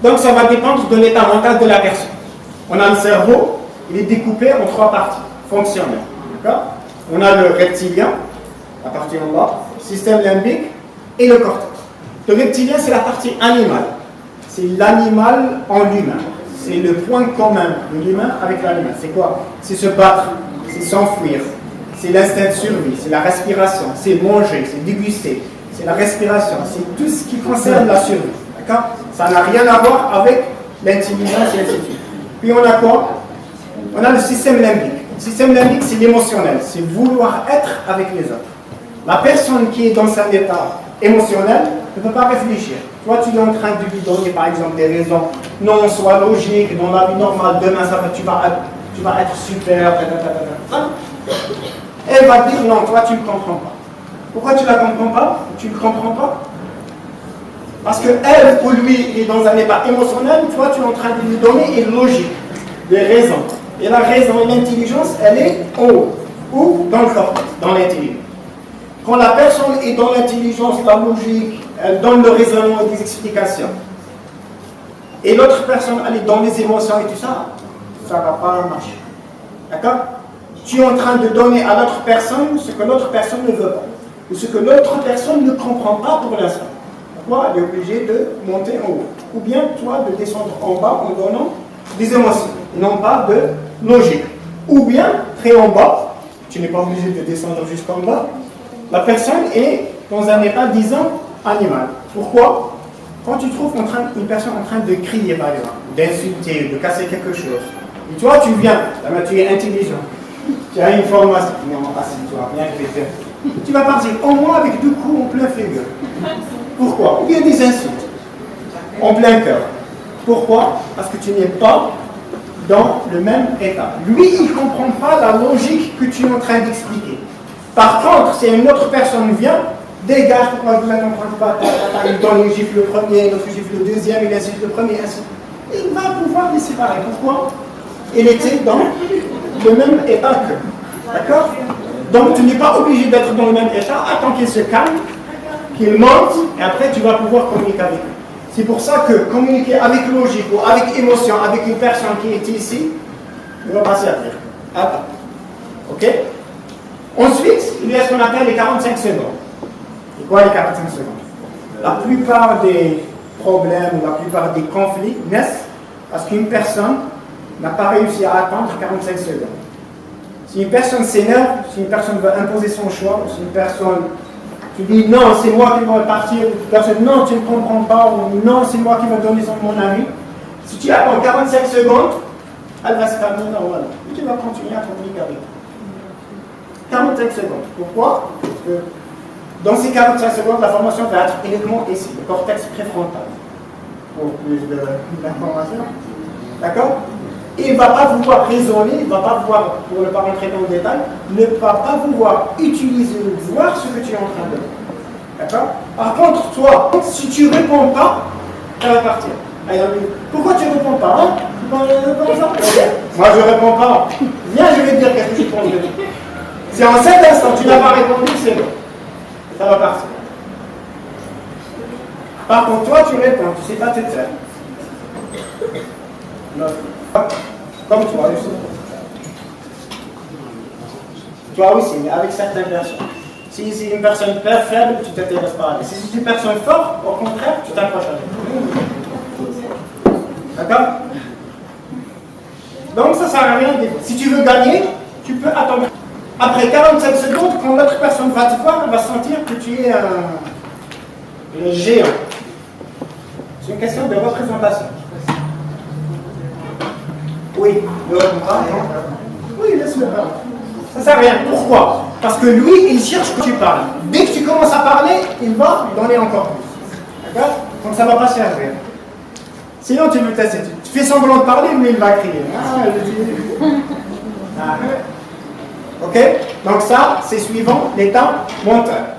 Donc ça va dépendre de l'état mental de la personne. On a le cerveau, il est découpé en 3 parties fonctionnelles. D'accord? On a le reptilien, la partie en bas, le système limbique et le cortex. Le reptilien, c'est la partie animale. C'est l'animal en lui-même. C'est le point commun de l'humain avec l'animal. C'est quoi? C'est se battre, c'est s'enfuir, c'est l'instinct de survie, c'est la respiration, c'est manger, c'est déguster, c'est la respiration, c'est tout ce qui concerne la survie. D'accord? Ça n'a rien à voir avec l'intelligence et ainsi de suite. Puis on a quoi? On a le système limbique. Le système limbique, c'est l'émotionnel, c'est vouloir être avec les autres. La personne qui est dans un état émotionnel ne peut pas réfléchir. Toi, tu es en train de lui donner, par exemple, des raisons. Non, sois logique, dans la vie normale, demain, tu vas être super. Elle va dire, non, toi, tu ne comprends pas. Pourquoi tu ne la comprends pas? Tu ne comprends pas? Parce qu'elle, pour lui, il est dans un état émotionnel, toi, tu es en train de lui donner une logique, des raisons. Et la raison et l'intelligence, elle est en haut. Ou dans le corps, dans l'intelligence. Quand la personne est dans l'intelligence, la logique, elle donne le raisonnement et des explications. Et l'autre personne, elle est dans les émotions et tout ça, ça ne va pas marcher. D'accord? Tu es en train de donner à l'autre personne ce que l'autre personne ne veut pas. Ou ce que l'autre personne ne comprend pas pour l'instant. Toi, elle est obligée de monter en haut. Ou bien, toi, de descendre en bas en donnant des émotions, non pas de logique. Ou bien, très en bas, tu n'es pas obligé de descendre jusqu'en bas. La personne est dans un état, disons, animal. Pourquoi? Quand tu trouves une personne en train de crier, par exemple, d'insulter, de casser quelque chose, et toi, tu viens, tu es intelligent, tu as une formation, non, assieds-toi, viens, je vais faire. Tu vas partir au moins avec 2 coups en plein figure. Pourquoi? Ou bien des insultes, en plein cœur. Pourquoi? Parce que tu n'es pas dans le même état. Lui, il ne comprend pas la logique que tu es en train d'expliquer. Par contre, si une autre personne vient, dégage, pourquoi vous ne comprenez pas, il donne une gifle le premier, l'autre gifle le deuxième, il insulte le premier, ainsi. Il va pouvoir les séparer. Pourquoi? Il était dans le même état que. D'accord? Donc tu n'es pas obligé d'être dans le même état, attends qu'il se calme, qu'il monte, et après tu vas pouvoir communiquer avec lui. C'est pour ça que communiquer avec logique ou avec émotion, avec une personne qui est ici, ne va pas servir. Attends. Ok? Ensuite, il y a ce qu'on appelle les 45 secondes. C'est quoi les 45 secondes? La plupart des problèmes ou la plupart des conflits naissent parce qu'une personne n'a pas réussi à attendre 45 secondes. Si une personne s'énerve, si une personne veut imposer son choix, si une personne, tu dis non, c'est moi qui vais partir, une personne, non, tu ne comprends pas, ou non, c'est moi qui vais donner mon avis. Si tu attends 45 secondes, elle va se calmer normalement. Et tu vas continuer à communiquer avec elle. 45 secondes. Pourquoi? Parce que dans ces 45 secondes, la formation va être uniquement ici, le cortex préfrontal. Pour plus d'informations. D'accord? Il ne va pas vouloir raisonner, il ne va pas vouloir, pour ne pas rentrer dans le détail, ne va pas vouloir utiliser ou voir ce que tu es en train de faire. D'accord? Par contre, toi, si tu ne réponds pas, ça va partir. Pourquoi tu ne réponds pas? Hein? Moi, je ne réponds pas. Viens, je vais te dire qu'est-ce que tu penses de lui. Si en cet instant, tu n'as pas répondu, c'est bon. Ça va partir. Par contre, toi, tu réponds, tu ne sais pas te faire. Non. Comme toi aussi. Toi aussi, mais avec certaines personnes. Si c'est une personne faible, tu ne t'intéresses pas à elle. Si c'est une personne forte, au contraire, tu t'approches à elle. D'accord? Donc ça ne sert à rien. Si tu veux gagner, tu peux attendre. Après 45 secondes, quand l'autre personne va te voir, elle va sentir que tu es un géant. C'est une question de représentation. Oui, ne réponds pas. Oui, laisse-le parler. Ça ne sert à rien. Pourquoi? Parce que lui, il cherche que tu parles. Dès que tu commences à parler, il va donner encore plus. D'accord? Donc ça ne va pas servir. Sinon, tu veux tester. Tu fais semblant de parler, mais il va crier. Ok? Donc ça, c'est suivant l'état mental.